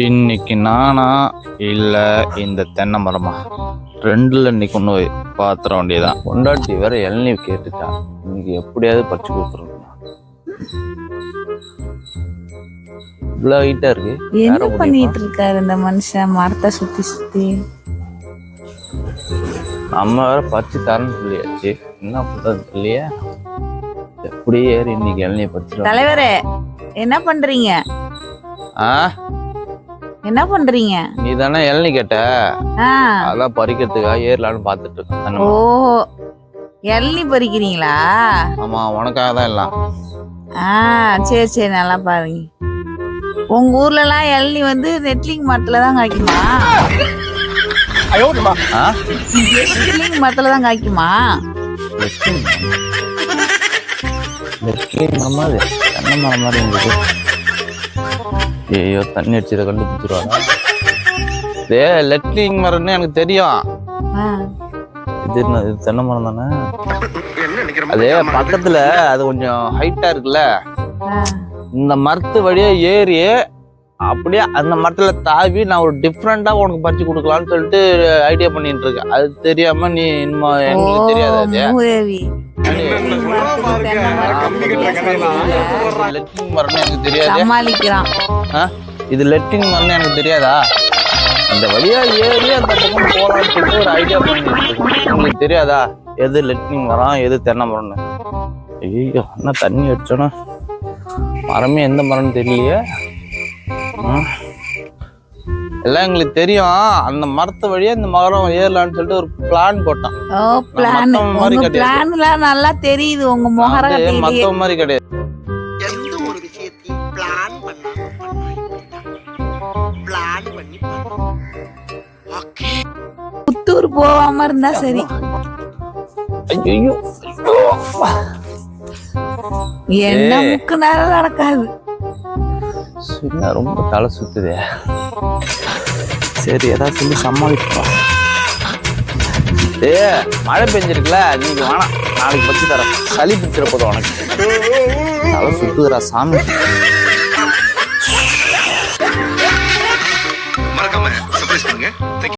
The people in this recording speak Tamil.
இன்னைக்கு நானா இல்ல இந்த தென்னை மரமா ரெண்டுல இன்னைக்கு ஒண்ணு பாத்திர வேண்டியதான். பொண்டாட்டி வேற இளநீ கேட்டுட்டான். இன்னைக்கு எப்படியாவது பறிச்சு கொடுத்துருக்கணும். இவ்வளவு ஹைட்டா இருக்கு. என்ன பண்ணிட்டு இருக்காரு இந்த மனுஷன் மரத்தை சுத்தி சுத்தி? நம்ம வேற பறிச்சு தரேன்னு சொல்லியாச்சு, என்ன பண்றது இல்லையா? எப்படியே ஏறி இன்னைக்கு இளநீ பறிச்சு. தலைவரே என்ன பண்றீங்க? என்ன பண்றீங்க? நீ தானே இளநீ கேட்ட, அதான் பறிக்கிறதுக்காக ஏறலான்னு பாத்துட்டு இருக்கேன். ஓ, இளநீ பறிக்கிறீங்களா? ஆமா, உனக்காக தான் எல்லாம். சரி சரி, நல்லா பாருங்க. உங்க ஊர்ல எல்லாம் இளநீ வந்து நெட்லிங் மரத்துல தான் காய்க்குமா? நெட்லிங் மரத்துல தான் காய்க்குமா? தென்னை மரம் மாதிரி இருந்தது. ஐயோ, தண்ணி அடிச்சதை கண்டுபிடிச்சிருவாங்க. இதே லெட்லிங் மரம்னு எனக்கு தெரியும். இது தென்னை மரம் தானே. அதே பக்கத்துல அது கொஞ்சம் ஹைட்டா இருக்குல்ல, இந்த மரத்து வழியா ஏறி அப்படியே அந்த மரத்துல தாவி நான் ஒரு டிஃப்ரெண்டா உனக்கு பறிச்சு கொடுக்கலாம்னு சொல்லிட்டு ஐடியா பண்ணிட்டு இருக்கேன். அது தெரியாம நீ இன்னும் எனக்கு தெரியாது. லெட்டிங் மரம்னு எனக்கு தெரியாது. இது லெட்டிங் மரம்னு எனக்கு தெரியாதா? அந்த வழியா ஏறி அந்த பக்கம் போலான்னு சொல்லிட்டு ஒரு ஐடியா பண்ணிட்டு இருக்கேன். உங்களுக்கு தெரியாதா எது லெட்டிங் மரம் எது தென்னை மரம்னு? ஐயோ, என்ன தண்ணி அடிச்சோன்னா மரமே எந்த மரம்னு தெரியலையே. எல்லாம் எங்களுக்கு தெரியும். அந்த மரத்து வழியா இந்த மரம் ஏறலான்னு சொல்லிட்டு ஒரு பிளான் போட்டோம். நல்லா தெரியுது உங்க முகர மத்த மாதிரி கிடையாது. எந்த ஒரு விஷயத்தையும் பிளான் பண்ணி புத்தூர் போகாம இருந்தா சரி. ஐயோ, என்ன முக்கு நேரம் நடக்காது. ரொம்ப தலை சுத்துதே. சரி, ஏதாவது சொல்லி சமாளிப்பா. மழை பெஞ்சிருக்குல, நீங்க வேணாம், நாளைக்கு பச்சு தரேன். சளி பிடிச்சிட போதும் உனக்கு. தலை சுத்துதுரா சாமி.